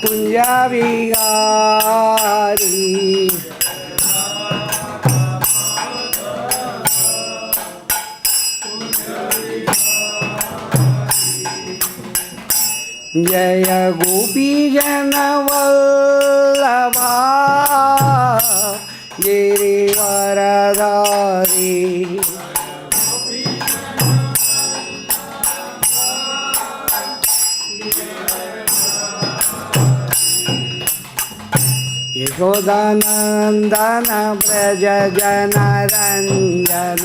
कुञ्जविहारी जय गोपीजनवल्लभा गिरिवरधारी यशोदानन्दन व्रज जनरञ्जन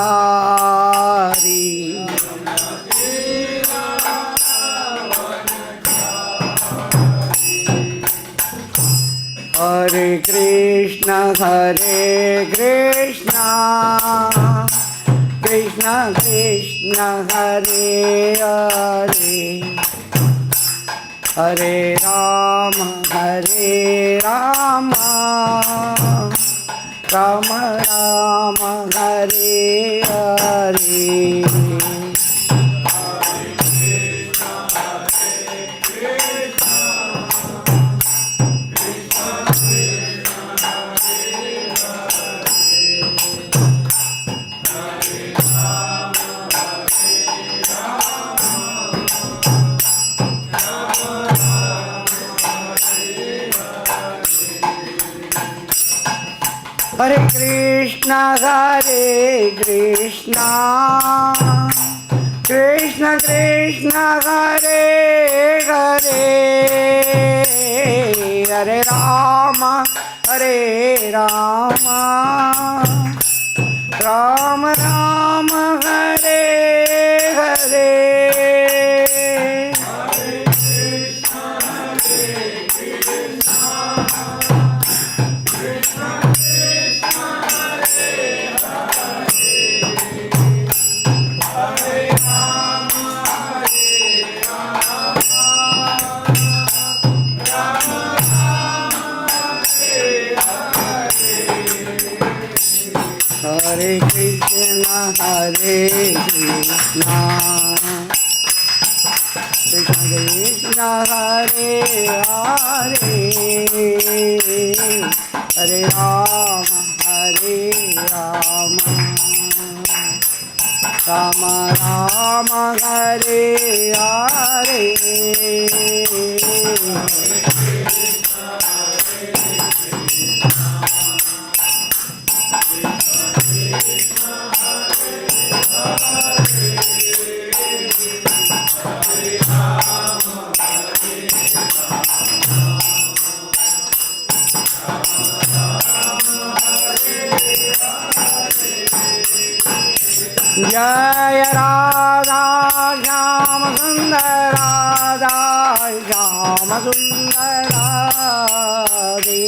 यमुनतीरावनचारी हरे कृष्ण कृष्ण कृष्ण हरे हरे हरे राम राम राम हरे हरे हरे कृष्ण कृष्ण कृष्ण हरे हरे हरे राम राम राम हरे हरे हरे कृष्ण कृष्ण कृष्ण हरे हरे हरे राम राम राम हरे हरे जय राधा श्याम सुंदर राधा श्याम सुंदर राधे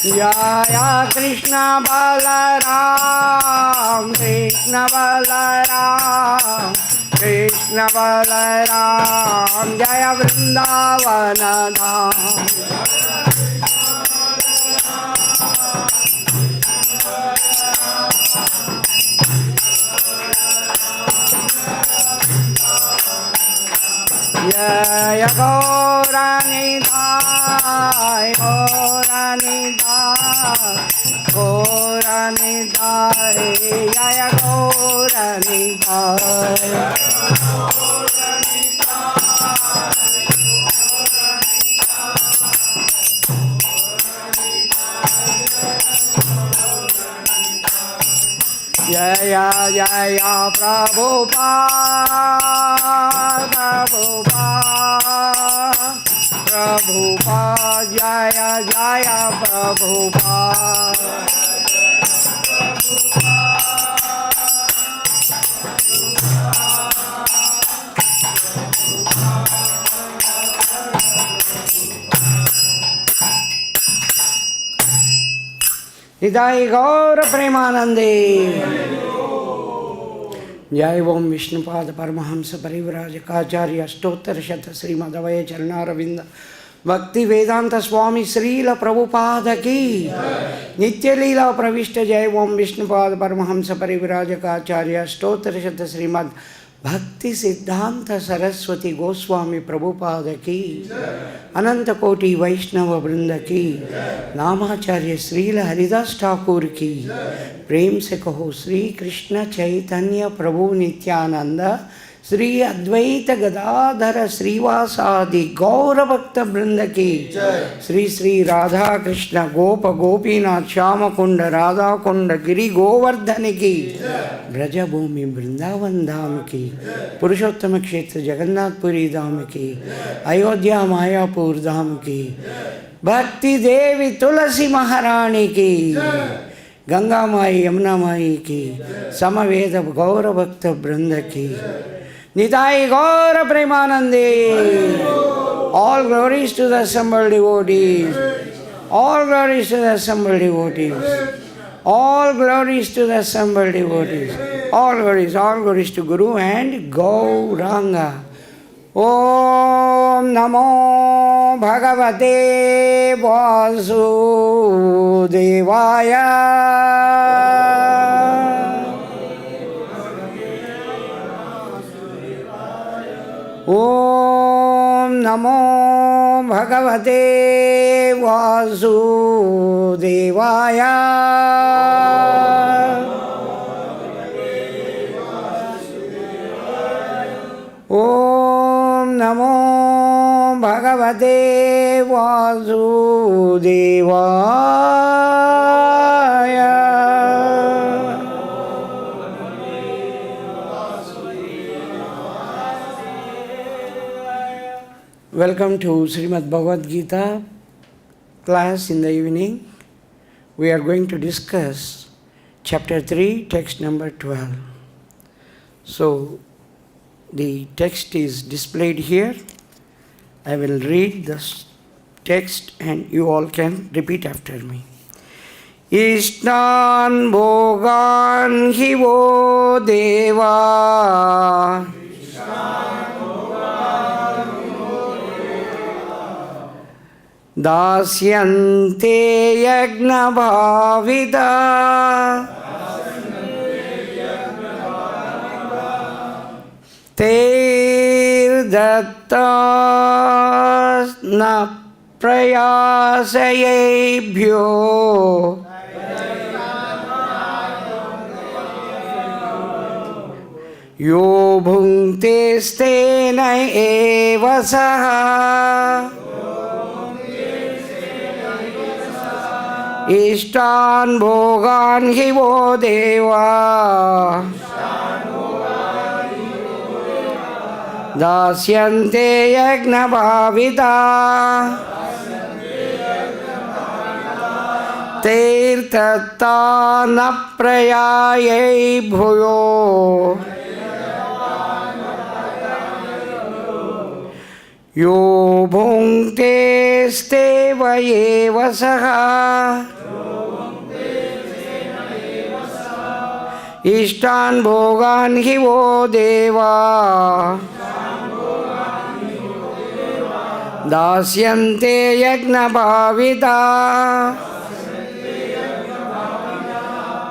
जय कृष्ण बलराम कृष्ण बलराम जय वृंदावन धाम जय गौरनिधाय जय गौरनिधाय जय जय प्रभुपाद जय जय प्रभुपाद हृदय गौर प्रेमानंदे जय ओम विष्णुपाद परमहंस परिव्राजकाचार्य अष्टोत्तर शत श्रीमदवय चरणारविंद भक्ति वेदांत स्वामी श्रील प्रभुपाद की नित्य लीला प्रविष्ट। जय ओम विष्णुपाद परमहंस परिव्राजकाचार्य अष्टोत्तर शत श्रीमद भक्ति सिद्धांत सरस्वती गोस्वामी प्रभुपाद की अनंत कोटि वैष्णव वृंद की नामाचार्य श्रील हरिदास ठाकुर की प्रेम से कहो श्री कृष्ण चैतन्य प्रभु नित्यानंद श्री अद्वैत गदाधर श्रीवासादि गौर भक्त वृंद की श्री श्री राधा कृष्ण गोप गोपीनाथ श्याम कुंड राधा कुंड गिरि गोवर्धन की ब्रजभूमि वृंदावन धाम की पुरुषोत्तम क्षेत्र जगन्नाथपुरी धाम की अयोध्या मायापुर धाम की भक्ति देवी तुलसी महारानी की गंगा माई यमुना माई की समवेद गौर भक्त वृंद की निताई गौर प्रेमानंदे। All glories to the assembled devotees. All glories to the assembled devotees. All glories to the assembled devotees. All glories to Guru and Gauranga. Om Namo Bhagavate Vasudevaya. Om Namo Bhagavate Vasudevaya. Om Namo Bhagavate Vasudevaya. Welcome to Srimad Bhagavad-Gita class in the evening. We are going to discuss chapter 3, text number 12. So, the text is displayed here. I will read the text and you all can repeat after me. Iṣṭān bhogān hivo devā. Dāsyante yajña-bhāvitāḥ. tair dattān apradāyaibhyo. Yo bhuṅkte stena evhyaḥ. iṣṭān bhogān hivo devā. dāsyante yajña-bhāvitāḥ. tair dattān apradāyaibhyo. Yo bhuṅkte steva evhyaḥ. iṣṭān bhogān hivo devā. dāsyante yajña-bhāvitāḥ.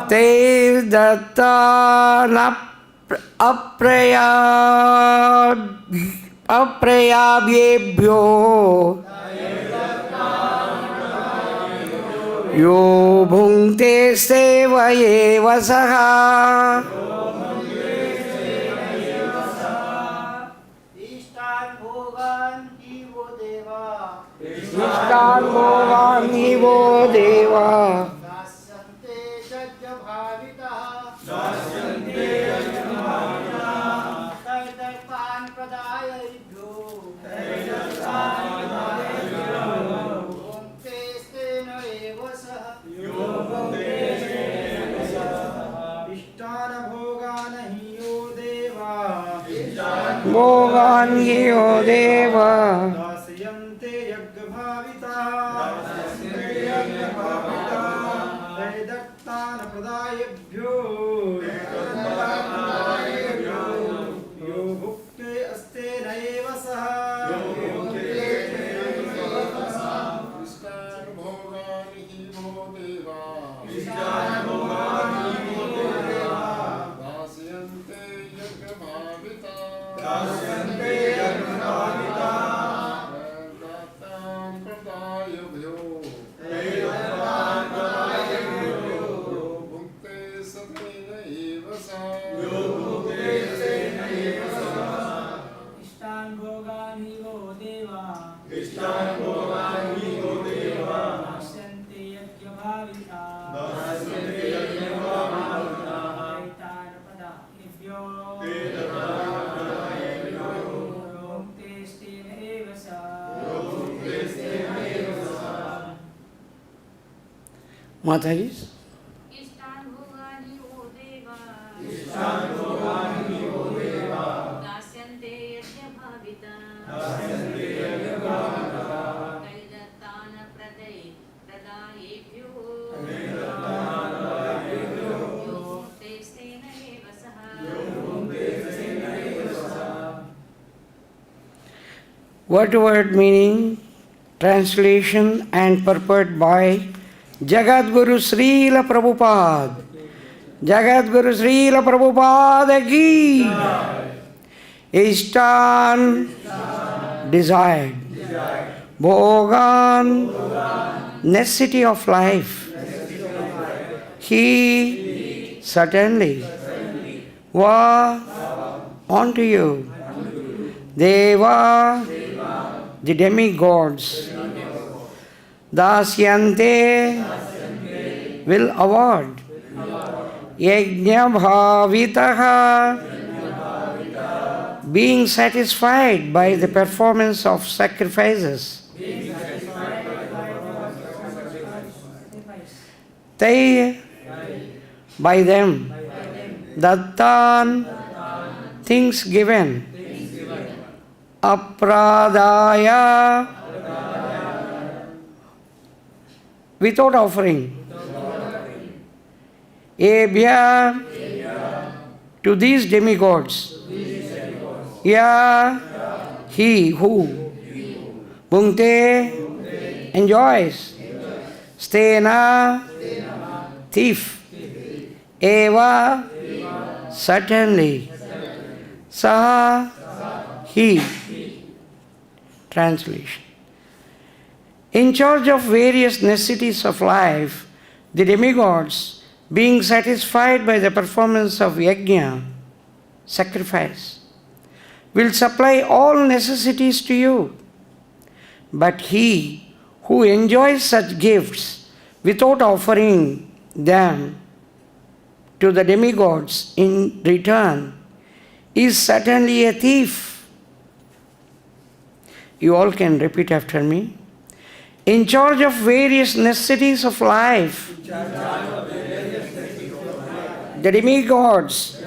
tair dattān apradāyaibhyo. Yo bhuṅkte steva evhyaḥ. iṣṭān bhogān hivo devā. iṣṭān bhogān hivo devā. dāsyante yajña-bhāvitāḥ. tair apradāyaibhyo. bhuṅkte stena iṣṭān bhogān hivo devā. bhogān hivo devā. dāsyante yajña-bhāvitāḥ. tair dattān apradāyaibhyo. दस्यन्ते यज्ञ-भाविताः दातान् प्रदायभ्यो भुङ्क्ते सतेन एव सा इष्टान् भोगान् हि वो देवा दास्यन्ते यज्ञ-भाविताः तान् अपराधेभ्यो भुङ्क्ते स्तेन एव सा Mataji? इष्टान् भोगान् हि वो देवा दास्यन्ते यज्ञ-भाविताः तैर्दत्तान् प्रदायेभ्यो भुङ्क्ते स्तेन एव सः Word-to-word meaning, translation and purport by Jagadguru Srila Prabhupada. Jagadguru Srila Prabhupada ki. Iṣṭān, desired. Bhogān, necessity of life. He, certainly. Va, unto you. Devā, the demigods. Dāsyante, will award. Yajña-bhāvitāḥ, being satisfied by the performance of sacrifices. Tair, by them. Dattān, things given. Apradāya, without offering. Ebhyaḥ, to these demigods. Ya, he who. Bhuṅkte, enjoys. Stena, thief. Evā, certainly. Sah, he. Translation. In charge of various necessities of life, the demigods, being satisfied by the performance of yajna, sacrifice, will supply all necessities to you. But he who enjoys such gifts without offering them to the demigods in return is certainly a thief. You all can repeat after me. In charge of various necessities of life, the demigods,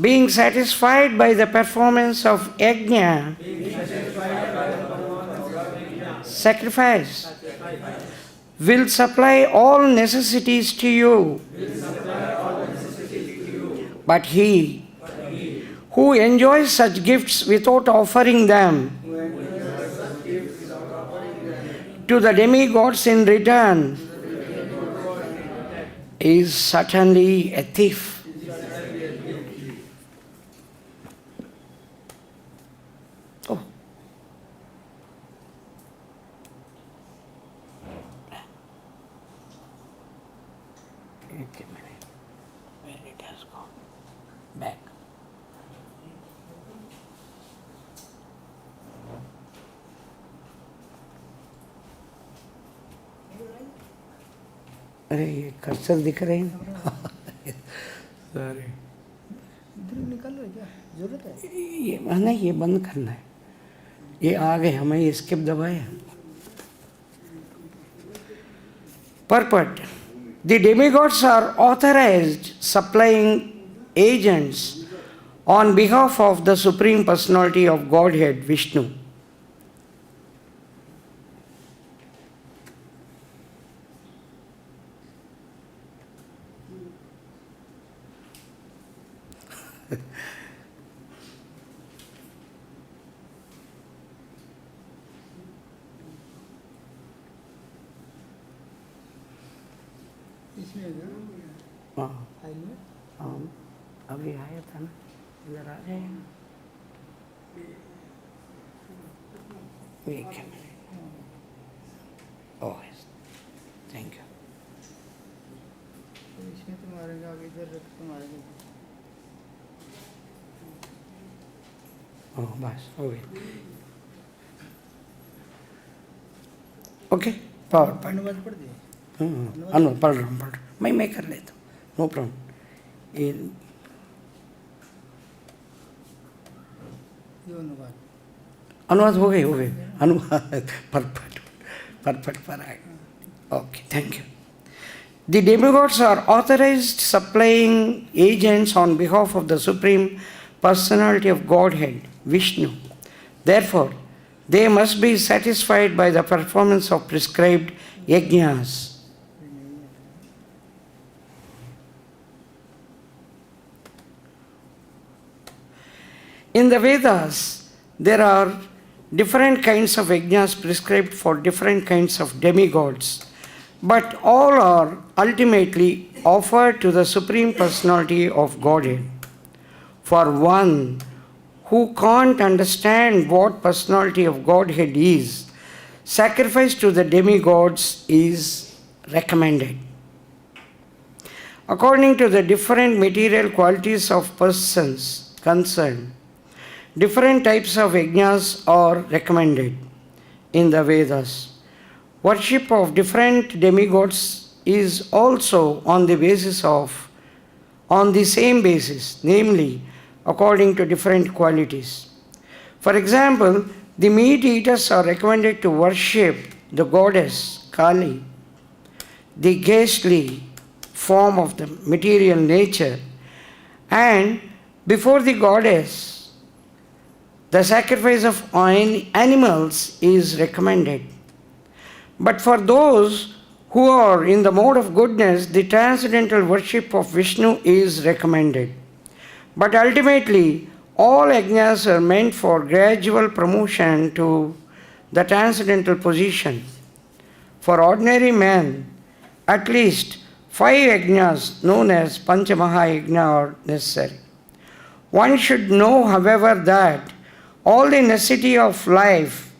being satisfied by the performance of yajna, sacrifice, will supply all necessities to you. But he who enjoys such gifts without offering them to the demigods in return is certainly a thief. Oh. Wait a minute. Where it has gone? Back. अरे ये cursor दिख रहे हैं sorry निकल रहा है क्या जरूरत है ये नहीं ये बंद करना है ये आ गए हमें ये स्किप दबाया Purport. The demigods are authorized supplying agents on behalf of the Supreme Personality of Godhead, Vishnu. हाँ अभी आया था ना इधर आ जाएगा Wait a minute. Oh, yes. Thank you. इसमें तो मारेंगे आगे इधर रख तो मारेंगे Oh, bas. Okay. Okay. Power point. अनुवाद पढ़ दिए अनुवाद पढ़ रहा हूँ. मैं कर लेता हूँ. No problem. ये अनुवाद अनुवाद हो गई अनुवाद perfect पर आएगा. Okay, thank you. The demigods are authorized supplying agents on behalf of the Supreme Personality of Godhead, Vishnu. Therefore, they must be satisfied by the performance of prescribed yajñas. In the Vedas, there are different kinds of yajñas prescribed for different kinds of demigods, but all are ultimately offered to the Supreme Personality of Godhead. For one who can't understand what Personality of Godhead is, sacrifice to the demigods is recommended. According to the different material qualities of persons concerned, different types of yajñas are recommended in the Vedas. Worship of different demigods is also on the same basis, namely according to different qualities. For example, the meat eaters are recommended to worship the goddess Kali, the ghastly form of the material nature, and before the goddess, the sacrifice of animals is recommended. But for those who are in the mode of goodness, the transcendental worship of Vishnu is recommended. But ultimately, all yajñas are meant for gradual promotion to the transcendental position. For ordinary men, at least 5 yajñas known as Panchamahayajna are necessary. One should know, however, that all the necessities of life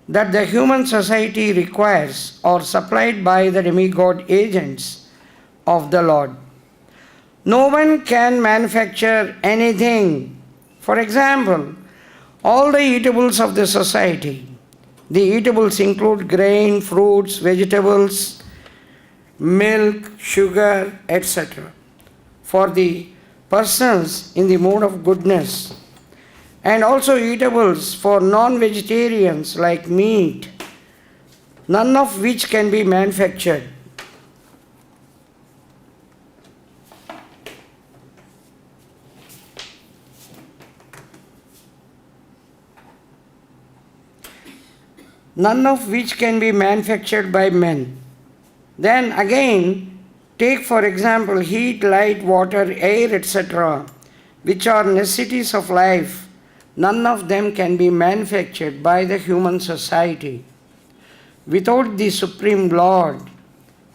that the human society requires are supplied by the demigod agents of the Lord. No one can manufacture anything. For example, all the eatables of the society. The eatables include grain, fruits, vegetables, milk, sugar, etc. For the persons in the mode of goodness, and also eatables for non-vegetarians like meat, none of which can be manufactured. None of which can be manufactured by men. Then again, take for example heat, light, water, air, etc., which are necessities of life. None of them can be manufactured by the human society. Without the Supreme Lord,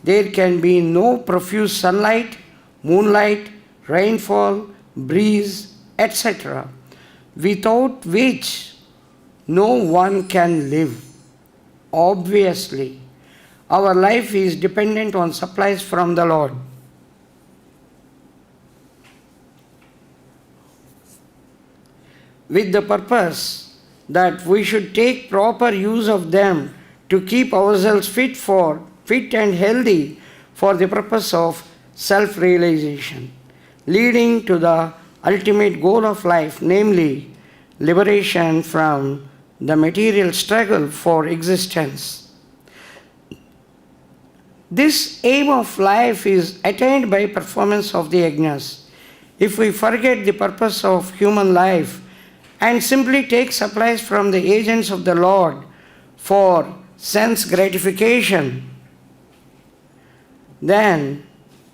there can be no profuse sunlight, moonlight, rainfall, breeze, etc., without which no one can live. Obviously, our life is dependent on supplies from the Lord. With the purpose that we should take proper use of them to keep ourselves fit and healthy for the purpose of self-realization, leading to the ultimate goal of life, namely liberation from the material struggle for existence. This aim of life is attained by performance of the yajñas. If we forget the purpose of human life and simply take supplies from the agents of the Lord for sense gratification, then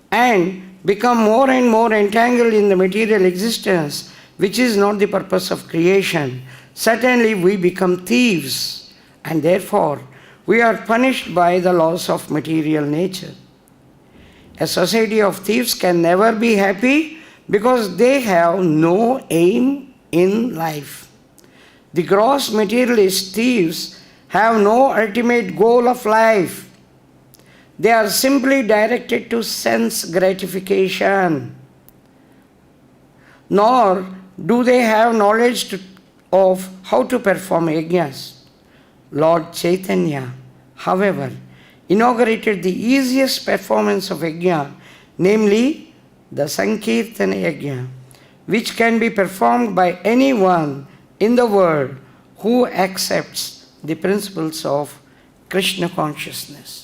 and become more and more entangled in the material existence, which is not the purpose of creation, certainly we become thieves, and therefore we are punished by the laws of material nature. A society of thieves can never be happy because they have no aim in life. The gross materialist thieves have no ultimate goal of life. They are simply directed to sense gratification. Nor do they have knowledge of how to perform yajñas. Lord Chaitanya, however, inaugurated the easiest performance of yajña, namely the Sankirtana yajña, which can be performed by anyone in the world who accepts the principles of Krishna consciousness.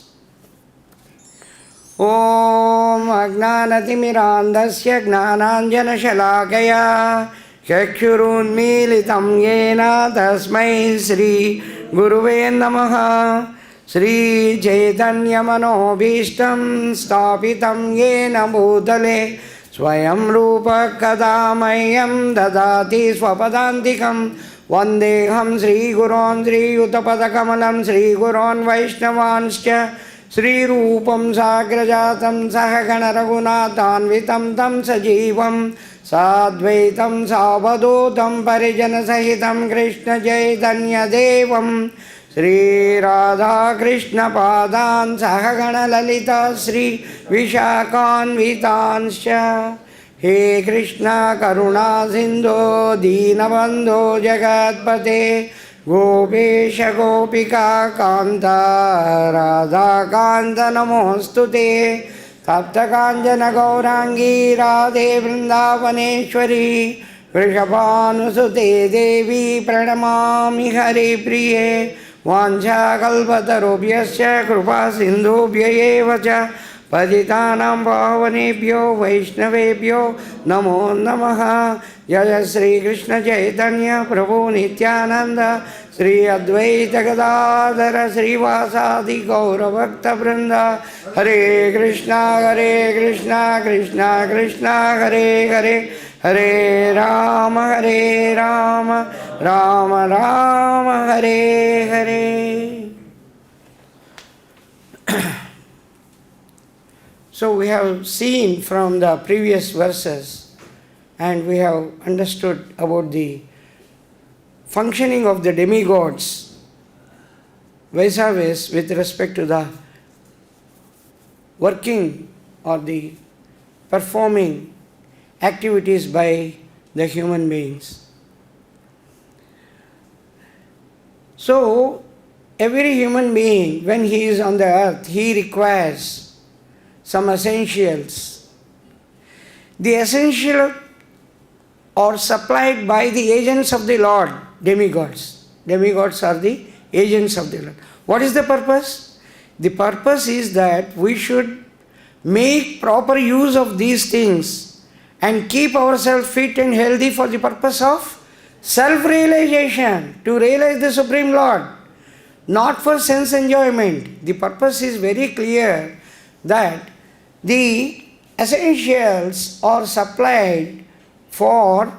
Om Ajnanatimirandasya Gnananjana Shalakaya Chakshurunmilitam Yena Tasmai Sri Guruve Namaha. Sri Chaitanya Manobhishtam Stapitam Yena Bhutale Swayam Rupa Kadamayam Dadati Swapadantikam Vandeham Sri Guron Sri Uttapadakamalam Sri Guron Vaishnavanscha Sri Rupam Sagrajatam Sahagana Raghunathanvitam Tam Sajivam Sadvaitam Savadotam Parijana Sahitam Krishna Chaitanya Devam Sri Radha Krishna Padan Sahagana Lalita Sri Vishakhan Vitanscha He Krishna Karuna Sindhu Deenabandho Jagatpate Gopesha Gopika Kanta Radha Kanta Namostute Tapta Kanjana Gaurangi Radhe Vrindavaneshwari Vrishabhanusute Devi Pranamami Hari Priye Vancha Kalpatarubhyasya Krupa Sindhubhya eva cha Patitanam Pavanebhyo Vaishnavebhyo Namo Namaha. Jaya Sri Krishna Chaitanya Prabhu Nityananda Sri Advaita Gadadhara Sri Vasadi Gaura Bhakta Vrinda. Hare Krishna Krishna Krishna Hare Hare Hare Rama Rama Rama Hare Hare. So we have seen from the previous verses and we have understood about the functioning of the demigods vis-a-vis with respect to the working or the performing activities by the human beings. So, every human being, when he is on the earth, he requires some essentials. The essential are supplied by the agents of the Lord, demigods. Demigods are the agents of the Lord. What is the purpose? The purpose is that we should make proper use of these things and keep ourselves fit and healthy for the purpose of self-realization, to realize the Supreme Lord, not for sense enjoyment. The purpose is very clear that the essentials are supplied for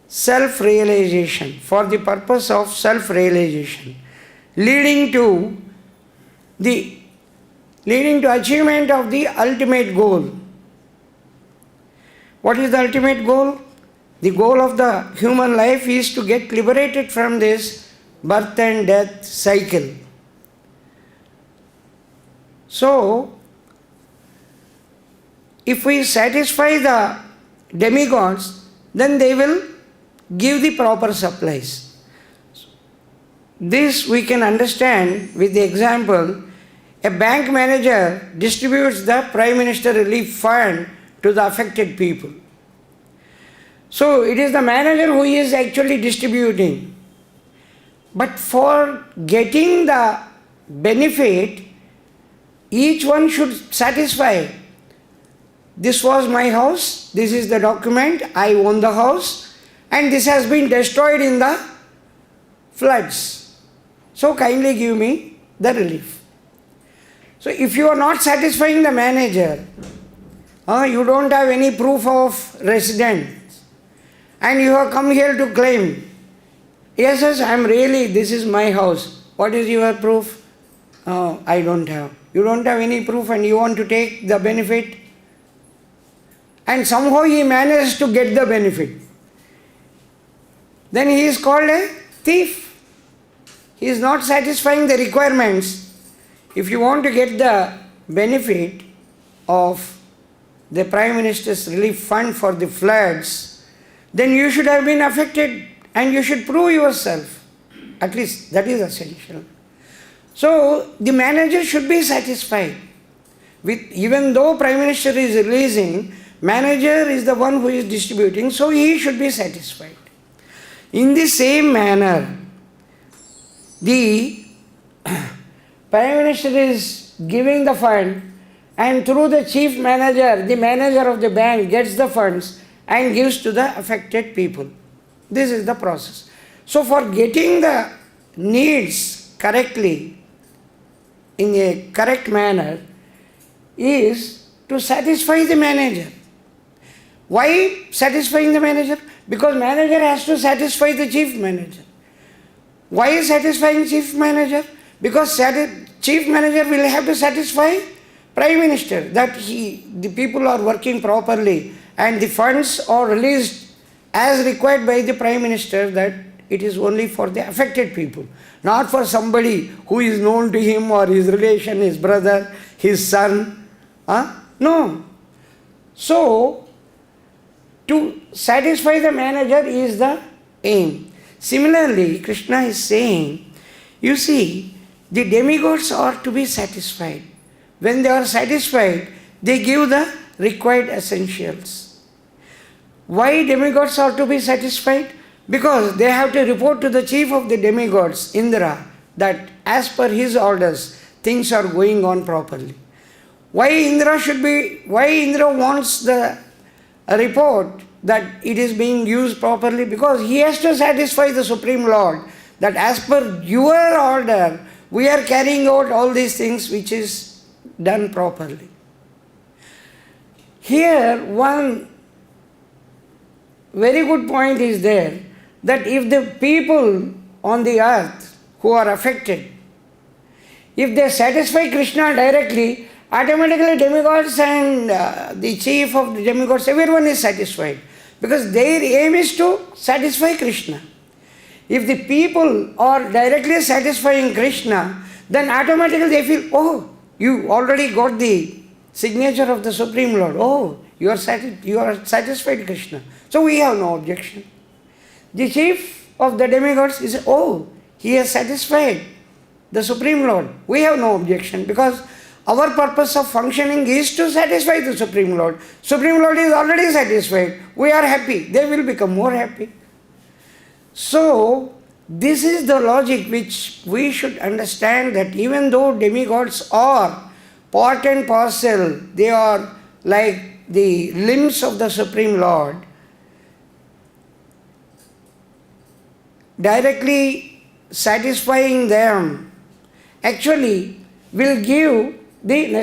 self-realization, for the purpose of self-realization, leading to achievement of the ultimate goal. What is the ultimate goal? The goal of the human life is to get liberated from this birth and death cycle. So, if we satisfy the demigods, then they will give the proper supplies. This we can understand with the example, a bank manager distributes the Prime Minister Relief Fund to the affected people. So, it is the manager who is actually distributing. But for getting the benefit, each one should satisfy. This was my house, this is the document, I own the house, and this has been destroyed in the floods. So kindly give me the relief. So if you are not satisfying the manager, you don't have any proof of residence, and you have come here to claim, yes, I am really, this is my house. What is your proof? I don't have. You don't have any proof and you want to take the benefit? And somehow he managed to get the benefit. then he is called a thief. He is not satisfying the requirements. If you want to get the benefit of the Prime Minister's relief fund for the floods, then you should have been affected and you should prove yourself. At least that is essential. So the manager should be satisfied. Even though Prime Minister is releasing, manager is the one who is distributing, so he should be satisfied. In the same manner, the Prime Minister is giving the fund, and through the chief manager, the manager of the bank gets the funds and gives to the affected people. This is the process. So for getting the needs correctly, in a correct manner, is to satisfy the manager. Why satisfying the manager? Because manager has to satisfy the chief manager. Why satisfying chief manager? Because chief manager will have to satisfy Prime Minister that the people are working properly and the funds are released as required by the Prime Minister, that it is only for the affected people, not for somebody who is known to him or his relation, his brother, his son. No. So, to satisfy the manager is the aim. Similarly, Krishna is saying, you see, the demigods are to be satisfied. When they are satisfied, they give the required essentials. Why demigods are to be satisfied? Because they have to report to the chief of the demigods, Indra, that as per his orders, things are going on properly. Why Indra wants the report that it is being used properly? Because he has to satisfy the Supreme Lord that as per your order, we are carrying out all these things which is done properly. Here, one very good point is there, that if the people on the earth who are affected, if they satisfy Krishna directly, automatically demigods and the chief of the demigods, everyone is satisfied. Because their aim is to satisfy Krishna. If the people are directly satisfying Krishna, then automatically they feel, oh, you already got the signature of the Supreme Lord. Oh, you are satisfied Krishna. So we have no objection. The chief of the demigods is, oh, he has satisfied the Supreme Lord. We have no objection, because our purpose of functioning is to satisfy the Supreme Lord. Supreme Lord is already satisfied. We are happy. They will become more happy. So, this is the logic which we should understand, that even though demigods are part and parcel, they are like the limbs of the Supreme Lord, directly satisfying them actually will give the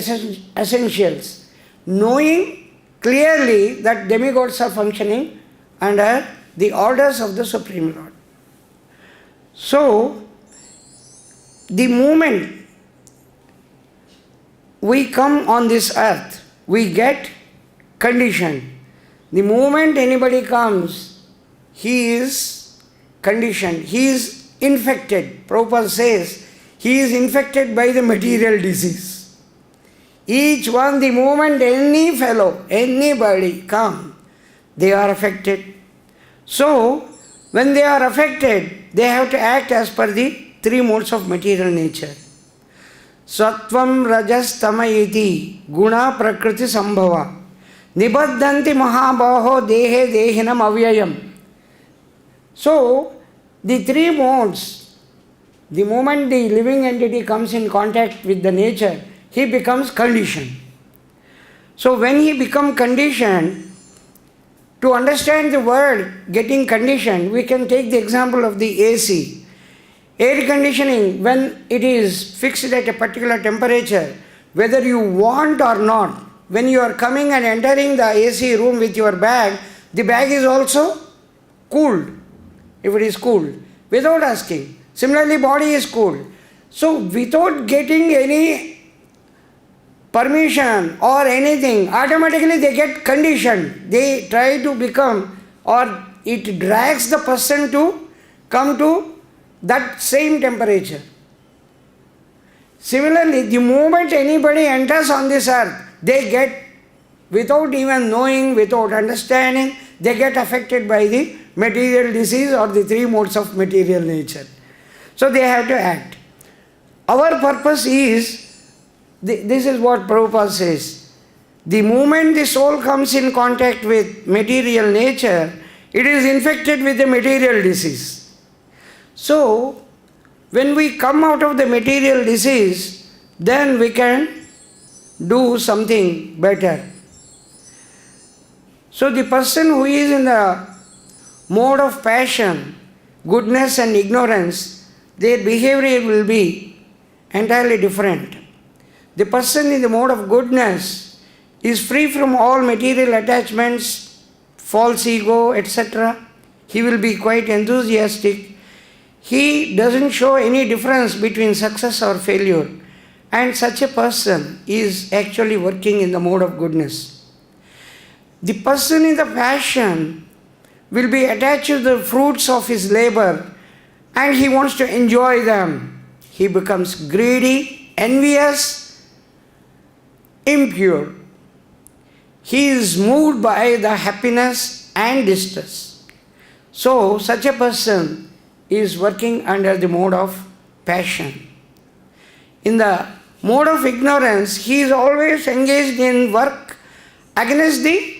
essentials, knowing clearly that demigods are functioning under the orders of the Supreme Lord. So, the moment we come on this earth, we get conditioned. The moment anybody comes, he is conditioned, he is infected. Prabhupada says, he is infected by the material disease. Each one, the moment any fellow, anybody come, they are affected. So, when they are affected, they have to act as per the three modes of material nature. Sattvam rajas tama iti guna prakriti sambhava nibaddanti mahabaho dehe dehinam avyayam. So, the three modes, the moment the living entity comes in contact with the nature, he becomes conditioned. So when he becomes conditioned, to understand the word getting conditioned, we can take the example of the AC. Air conditioning, when it is fixed at a particular temperature, whether you want or not, when you are coming and entering the AC room with your bag, the bag is also cooled, if it is cooled, without asking. Similarly, body is cooled. So without getting any permission or anything, automatically they get conditioned. They try to become or it drags the person to come to that same temperature. Similarly, the moment anybody enters on this earth, they get, without even knowing, without understanding, they get affected by the material disease or the three modes of material nature. So they have to act. Our purpose is, this is what Prabhupada says, the moment the soul comes in contact with material nature, it is infected with the material disease. So, when we come out of the material disease, then we can do something better. So the person who is in the mode of passion, goodness and ignorance, their behavior will be entirely different. The person in the mode of goodness is free from all material attachments, false ego, etc. He will be quite enthusiastic. He doesn't show any difference between success or failure. And such a person is actually working in the mode of goodness. The person in the passion will be attached to the fruits of his labor and he wants to enjoy them. He becomes greedy, envious, impure. He is moved by the happiness and distress. So, such a person is working under the mode of passion. In the mode of ignorance, he is always engaged in work against the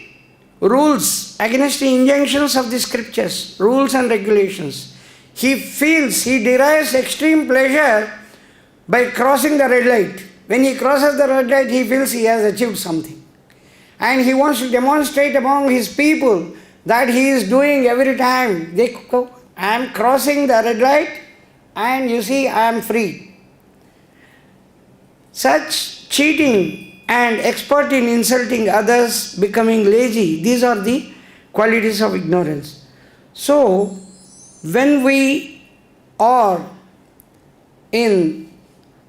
rules, against the injunctions of the scriptures, rules and regulations. He derives extreme pleasure by crossing the red light. When he crosses the red light, he feels he has achieved something. And he wants to demonstrate among his people that he is doing every time. I am crossing the red light and you see I am free. Such cheating and expert in insulting others, becoming lazy, these are the qualities of ignorance. So, when we are in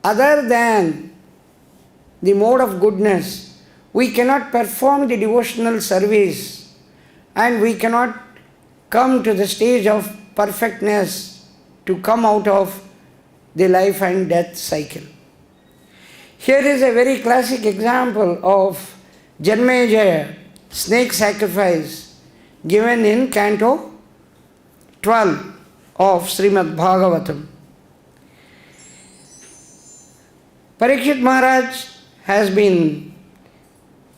other than the mode of goodness, we cannot perform the devotional service and we cannot come to the stage of perfectness to come out of the life and death cycle. Here is a very classic example of yajña-bhāvitāḥ, snake sacrifice, given in Canto 12 of Srimad Bhagavatam. Parikshit Maharaj has been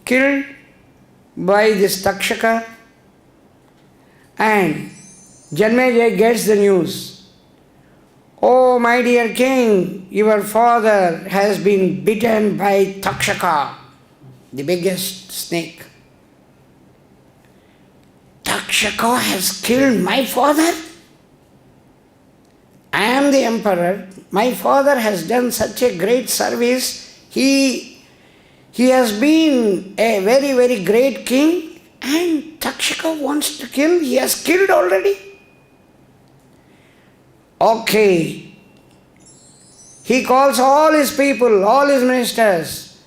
killed by this Takshaka, and Yajña-bhāvitāḥ gets the news. Oh my dear king, your father has been bitten by Takshaka, the biggest snake. Takshaka has killed my father? I am the emperor. My father has done such a great service. He has been a very, very great king, and Takshaka wants to kill. He has killed already. Okay. He calls all his people, all his ministers.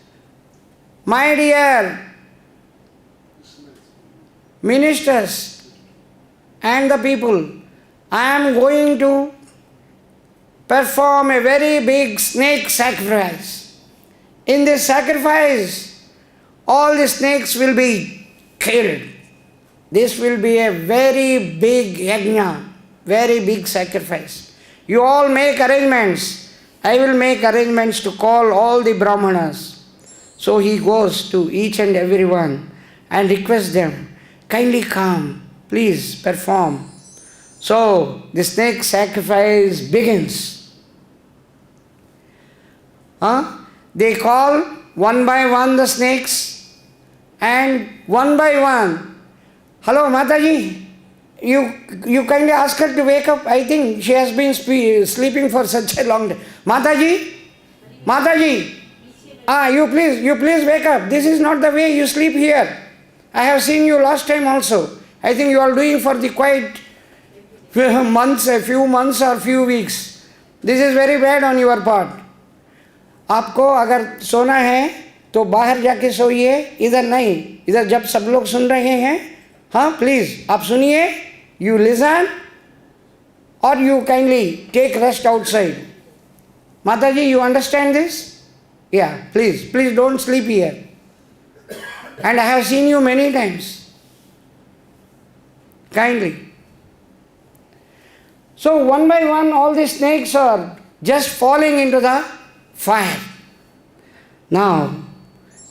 My dear ministers and the people, I am going to perform a very big snake sacrifice. In this sacrifice, all the snakes will be killed. This will be a very big yajna, very big sacrifice. You all make arrangements. I will make arrangements to call all the brahmanas. So he goes to each and every one and requests them, kindly come, please perform. So the snake sacrifice begins. They call one by one the snakes, and one by one, hello Mataji, you kindly ask her to wake up. I think she has been sleeping for such a long time. Mataji, you please wake up. This is not the way you sleep here. I have seen you last time also. I think you are doing for the quite months, a few months or few weeks. This is very bad on your part. आपको अगर सोना है तो बाहर जाके सोइए, इधर नहीं. इधर जब सब लोग सुन रहे हैं Please, आप सुनिए, you listen, or you kindly take rest outside. Mataji, you understand this? Yeah, please don't sleep here. And I have seen you many times. Kindly. So one by one all the snakes are just falling into the fire. Now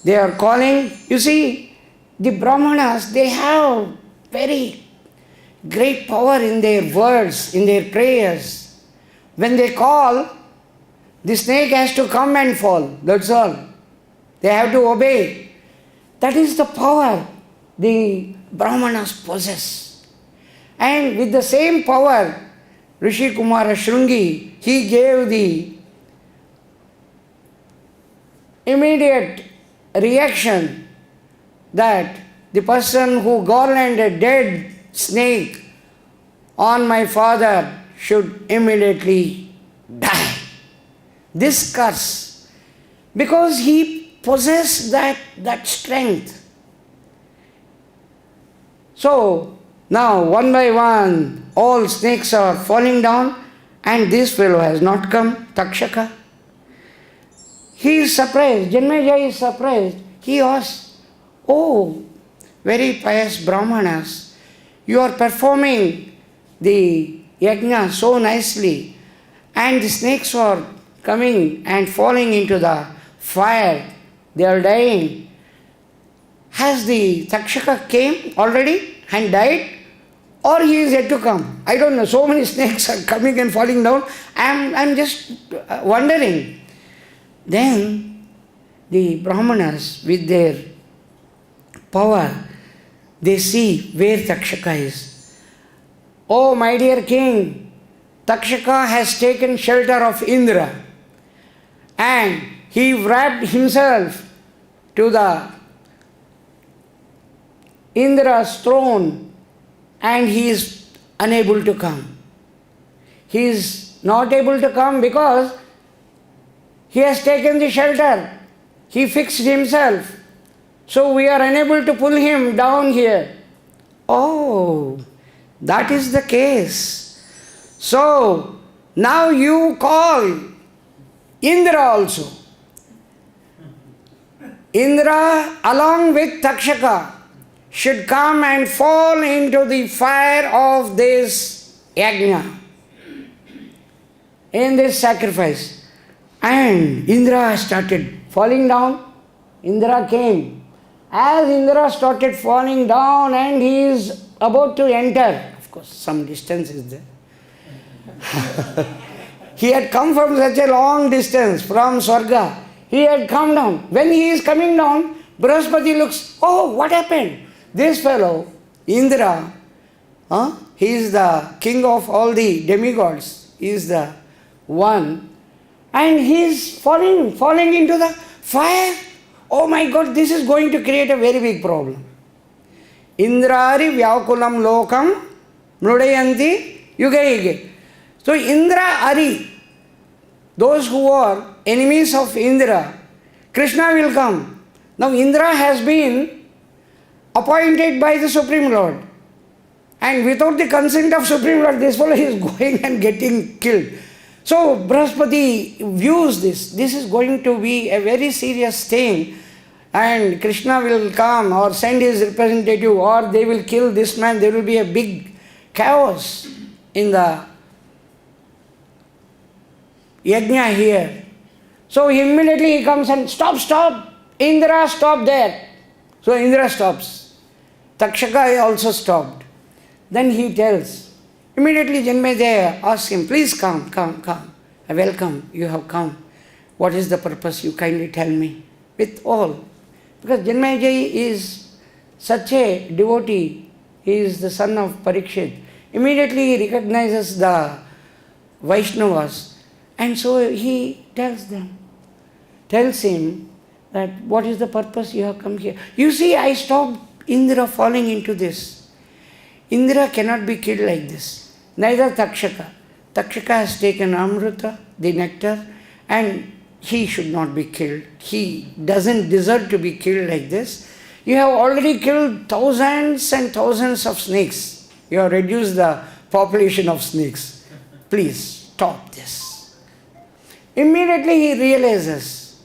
they are calling, you see, the Brahmanas, they have very great power in their words, in their prayers. When they call, the snake has to come and fall, that's all. They have to obey. That is the power the Brahmanas possess. And with the same power, Rishi Kumara Shrungi, he gave the immediate reaction that the person who garlanded a dead snake on my father should immediately die. This curse, because he possessed that strength. So now one by one all snakes are falling down, and this fellow has not come, Takshaka. He is surprised, Janmeja is surprised. He asks, oh, very pious Brahmanas, you are performing the yajna so nicely, and the snakes are coming and falling into the fire, they are dying. Has the Takshaka came already and died, or he is yet to come? I don't know, so many snakes are coming and falling down. I'm just wondering. Then the Brahmanas, with their power, they see where Takshaka is. Oh my dear king, Takshaka has taken shelter of Indra, and he wrapped himself to the Indra's throne, and he is unable to come. He is not able to come because he has taken the shelter. He fixed himself. So we are unable to pull him down here. Oh, that is the case. So now you call Indra also. Indra along with Takshaka should come and fall into the fire of this yajna, in this sacrifice. And Indra started falling down. Indra came. As Indra started falling down and he is about to enter, of course some distance is there. He had come from such a long distance, from Swarga. He had come down. When he is coming down, Brihaspati looks, oh, what happened? This fellow, Indra, he is the king of all the demigods. He is the one. And he is falling into the fire. Oh my God, this is going to create a very big problem. Indrari vyakulam lokam mrudayanti yuga yuge. So Indra Ari, those who are enemies of Indra, Krishna will come. Now Indra has been appointed by the Supreme Lord. And without the consent of Supreme Lord, this fellow is going and getting killed. So Brihaspati views this. This is going to be a very serious thing. And Krishna will come or send his representative, or they will kill this man. There will be a big chaos in the yajna here. So immediately he comes and stop. Indra, stop there. So Indra stops. Takshaka also stopped. Then he tells, immediately Janmeja asks him, please come. I welcome, you have come. What is the purpose? You kindly tell me. With all. Because Janmeja is such a devotee. He is the son of Parikshit. Immediately he recognizes the Vaishnavas. And so he tells him that what is the purpose you have come here. You see, I stopped Indra falling into this. Indra cannot be killed like this. Neither Takshaka. Takshaka has taken Amrita, the nectar, and he should not be killed. He doesn't deserve to be killed like this. You have already killed thousands and thousands of snakes. You have reduced the population of snakes. Please stop this. Immediately he realizes,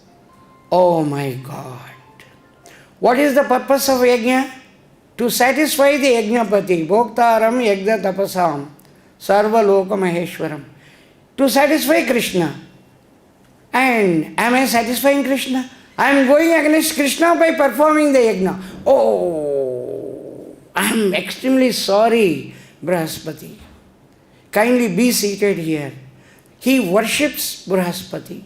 oh my God. What is the purpose of yajna? To satisfy the yajñapati, bhoktāram yajna tapasam, sarva loka maheshwaram. To satisfy Krishna. And am I satisfying Krishna? I am going against Krishna by performing the yajna. Oh, I am extremely sorry, Brahaspati. Kindly be seated here. He worships Brahaspati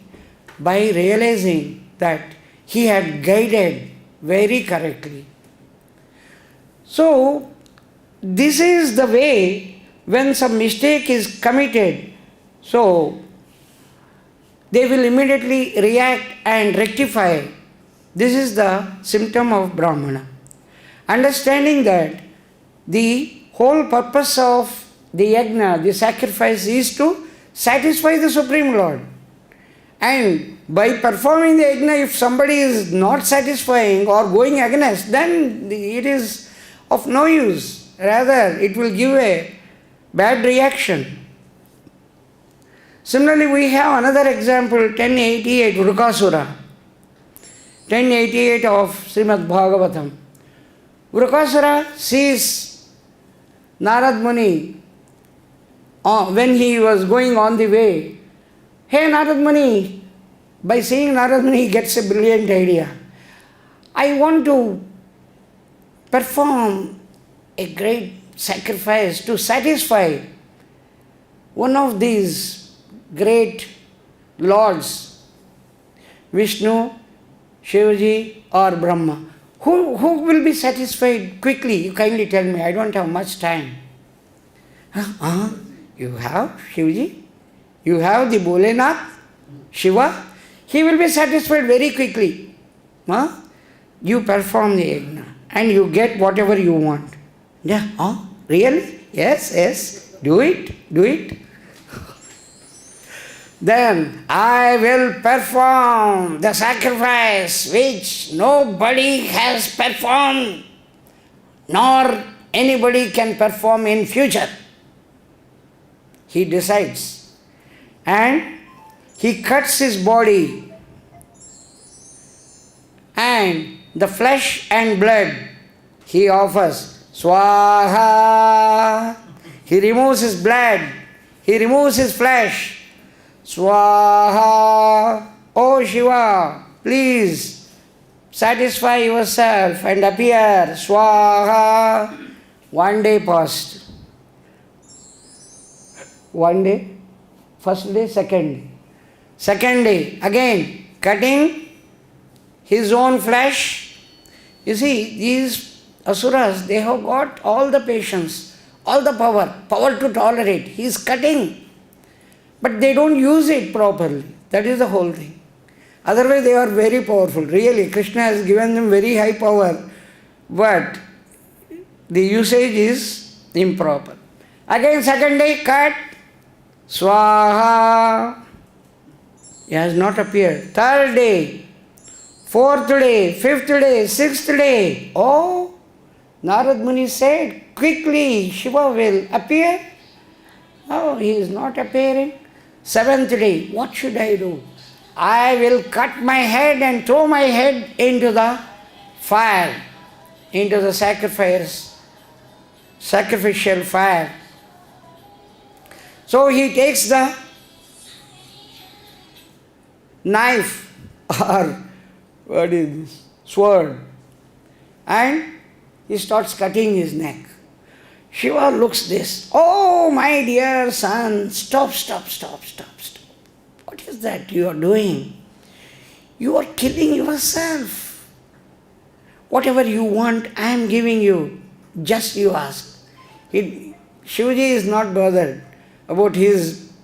by realizing that he had guided very correctly. So, this is the way when some mistake is committed. So, they will immediately react and rectify. This is the symptom of Brahmana. Understanding that the whole purpose of the yajna, the sacrifice, is to satisfy the Supreme Lord. And by performing the yajna, if somebody is not satisfying or going against, then it is of no use. Rather, it will give a bad reaction. Similarly, we have another example, 1088, Vrukasura. 1088 of Srimad Bhagavatam. Vrukasura sees Narad Muni when he was going on the way. Hey Narad Muni, by seeing Narad Muni, he gets a brilliant idea. I want to perform a great sacrifice to satisfy one of these great lords, Vishnu, Shivaji or Brahma. Who will be satisfied quickly? You kindly tell me, I don't have much time. You have Shivaji? You have the Bholenath, Shiva? He will be satisfied very quickly. You perform the yajna and you get whatever you want. Yeah, really? Yes, do it. Then I will perform the sacrifice which nobody has performed, nor anybody can perform in future. He decides. And he cuts his body, and the flesh and blood he offers. Swaha. He removes his blood. He removes his flesh. Swaha. Oh Shiva, please satisfy yourself and appear. Swaha. One day passed. One day, first day, second day. Second day, again, cutting his own flesh. You see, these asuras, they have got all the patience, all the power to tolerate. He is cutting. But they don't use it properly. That is the whole thing. Otherwise they are very powerful. Really, Krishna has given them very high power. But the usage is improper. Again, second day, cut. Swaha. He has not appeared. Third day, fourth day, fifth day, sixth day. Oh, Narad Muni said, quickly Shiva will appear. Oh, he is not appearing. Seventh day, what should I do? I will cut my head and throw my head into the fire, into the sacrificial fire. So he takes the knife or what is this? Sword, and he starts cutting his neck. Shiva looks this. Oh, my dear son, stop. What is that you are doing? You are killing yourself. Whatever you want, I am giving you. Just you ask. Shivaji is not bothered about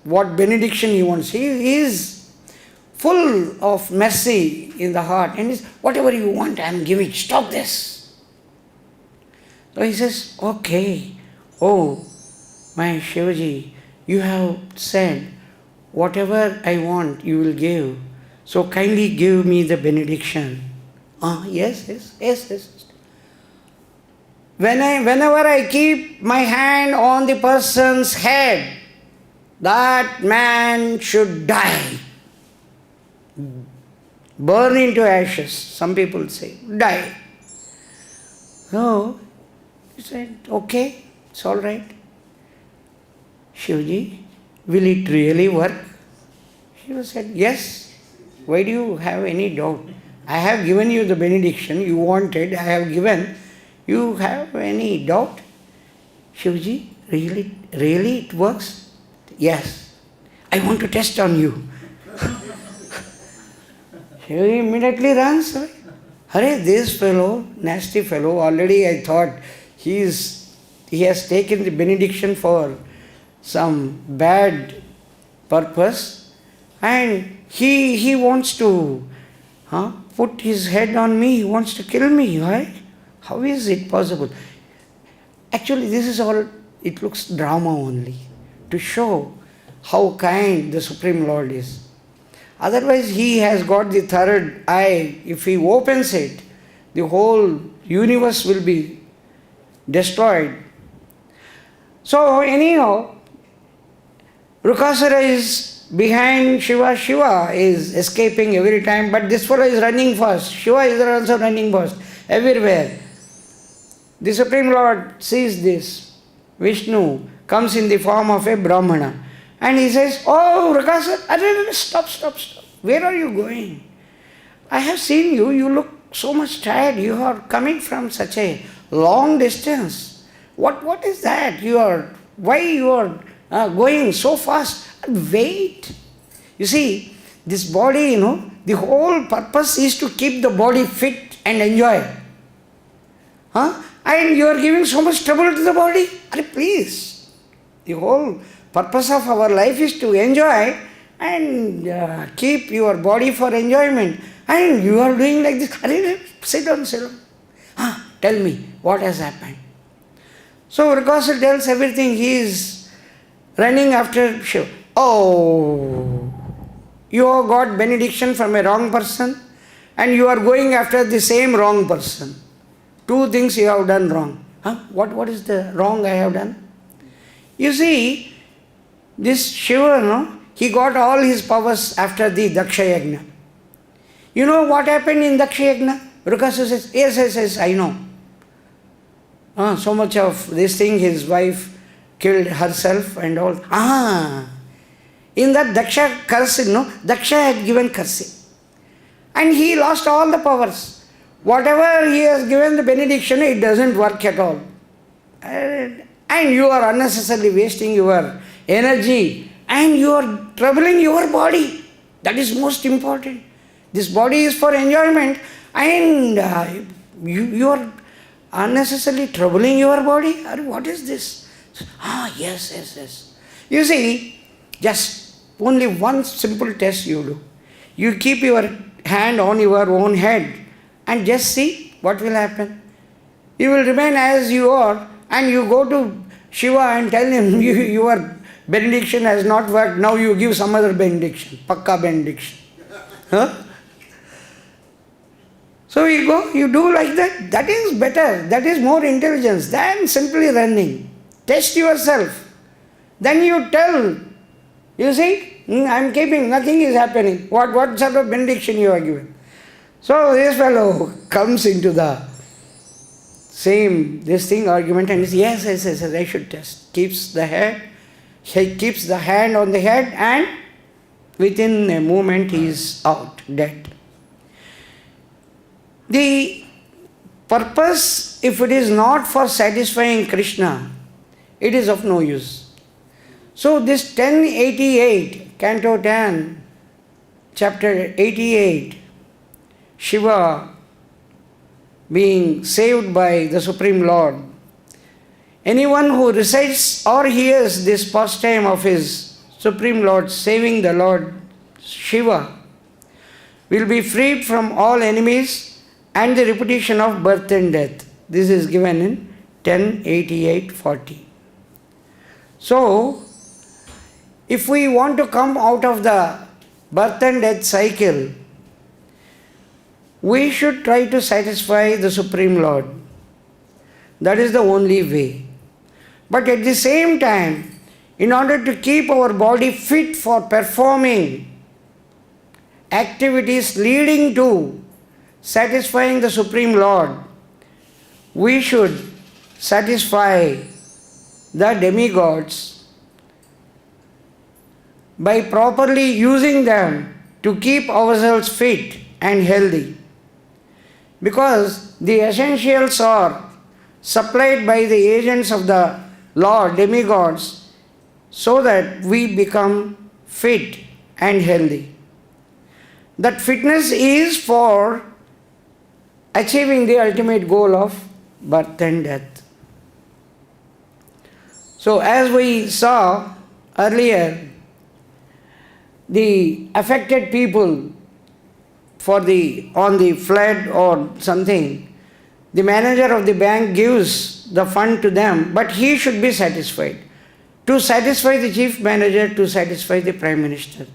what benediction he wants. He is full of mercy in the heart, and is whatever you want, I am giving. Stop this. So he says, okay. Oh, my Shivaji, you have said, whatever I want, you will give. So kindly give me the benediction. Yes. whenever I keep my hand on the person's head, that man should die. Burn into ashes, some people say, die. So, he said, okay, it's all right. Shivaji, will it really work? Shiva said, yes. Why do you have any doubt? I have given you the benediction you wanted, I have given. You have any doubt? Shivaji, really it works? Yes. I want to test on you. Shivaji immediately runs away. Hare, this fellow, nasty fellow, already I thought he has taken the benediction for some bad purpose, and he wants to put his head on me, he wants to kill me, right? How is it possible? Actually, this is all, it looks drama only, to show how kind the Supreme Lord is. Otherwise, he has got the third eye. If he opens it, the whole universe will be destroyed. So anyhow, Rukasara is behind Shiva. Shiva is escaping every time, but this fellow is running fast. Shiva is also running fast everywhere. The Supreme Lord sees this. Vishnu comes in the form of a Brahmana. And he says, oh, Rukasara, stop. Where are you going? I have seen you. You look so much tired. You are coming from such a long distance. What is that? Why you are going so fast? Wait. You see, this body, the whole purpose is to keep the body fit and enjoy. And you are giving so much trouble to the body. Please. The whole purpose of our life is to enjoy and keep your body for enjoyment. And you are doing like this. Sit down. Tell me, what has happened? So Rukasara tells everything. He is running after Shiva. Oh, you have got benediction from a wrong person and you are going after the same wrong person. Two things you have done wrong. What is the wrong I have done? You see, this Shiva, he got all his powers after the Daksha Yajna. You know what happened in Daksha Yajna? Rukasara says, yes, I know. So much of this thing, his wife killed herself and all. In that Daksha curse, Daksha had given curse. And he lost all the powers. Whatever he has given the benediction, it doesn't work at all. And you are unnecessarily wasting your energy and you are troubling your body. That is most important. This body is for enjoyment and you are unnecessarily troubling your body. What is this? Yes. You see, just only one simple test you do. You keep your hand on your own head and just see what will happen. You will remain as you are and you go to Shiva and tell him your benediction has not worked, now you give some other benediction, pakka benediction. So you go, you do like that. That is better, that is more intelligence than simply running. Test yourself. Then you tell, you see, I am keeping, nothing is happening. What sort of benediction you are given? So this fellow comes into the same argument and says, yes, I should test. Keeps the hand on the head and within a moment he is out, dead. The purpose, if it is not for satisfying Krishna, it is of no use. So this 1088, Canto 10, Chapter 88, Shiva being saved by the Supreme Lord. Anyone who recites or hears this pastime of his Supreme Lord saving the Lord Shiva will be freed from all enemies and the repetition of birth and death. This is given in 1088:40. So, if we want to come out of the birth and death cycle, we should try to satisfy the Supreme Lord. That is the only way. But at the same time, in order to keep our body fit for performing activities leading to satisfying the Supreme Lord, we should satisfy the demigods by properly using them to keep ourselves fit and healthy. Because the essentials are supplied by the agents of the Lord, demigods, so that we become fit and healthy. That fitness is for achieving the ultimate goal of birth and death. So as we saw earlier, the affected people on the flood or something, the manager of the bank gives the fund to them, but he should be satisfied. To satisfy the chief manager, to satisfy the prime minister.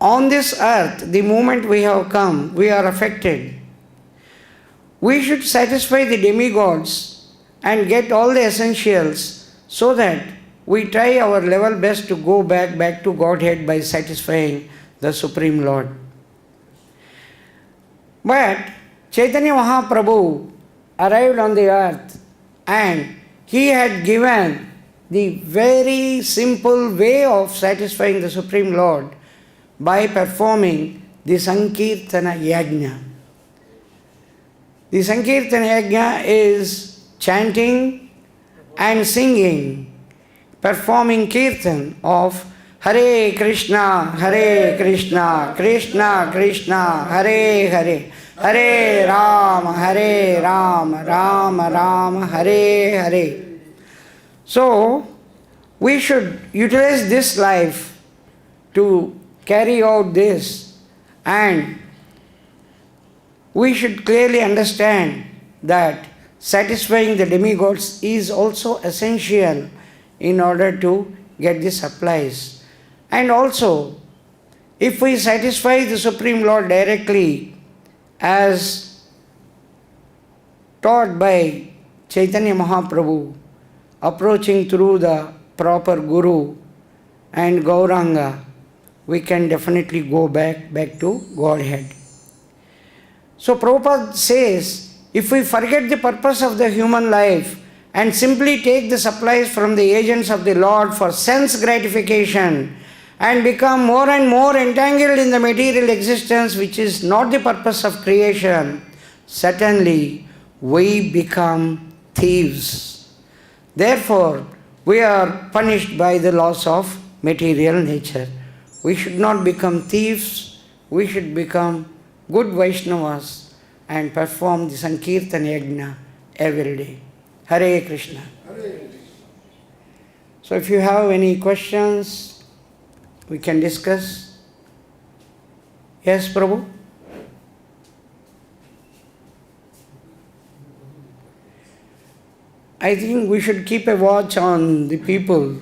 On this earth, the moment we have come, we are affected. We should satisfy the demigods and get all the essentials so that we try our level best to go back to Godhead by satisfying the Supreme Lord. But Chaitanya Mahaprabhu arrived on the earth and he had given the very simple way of satisfying the Supreme Lord by performing the Sankirtana Yajna. The Sankirtana Yajna is chanting and singing, performing kirtan of harekrishna, harekrishna, krishna krishna, hare hare, hare Rama, Rama Rama, hare hare. So, we should utilize this life to carry out this, and we should clearly understand that satisfying the demigods is also essential in order to get the supplies. And also, if we satisfy the Supreme Lord directly as taught by Chaitanya Mahaprabhu, approaching through the proper Guru and Gauranga, we can definitely go back to Godhead. So Prabhupada says, if we forget the purpose of the human life and simply take the supplies from the agents of the Lord for sense gratification and become more and more entangled in the material existence, which is not the purpose of creation, certainly we become thieves. Therefore, we are punished by the laws of material nature. We should not become thieves, we should become good Vaishnavas and perform the Sankirtan Yajna every day. Hare Krishna. So if you have any questions, we can discuss. Yes, Prabhu? I think we should keep a watch on the people.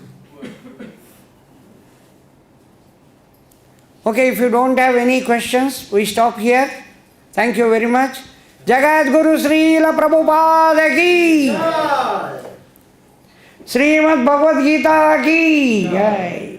Okay, if you don't have any questions, we stop here. Thank you very much. Jagat Guru Srila Prabhupada ki, Srimad Bhagavad-Gita ki jai.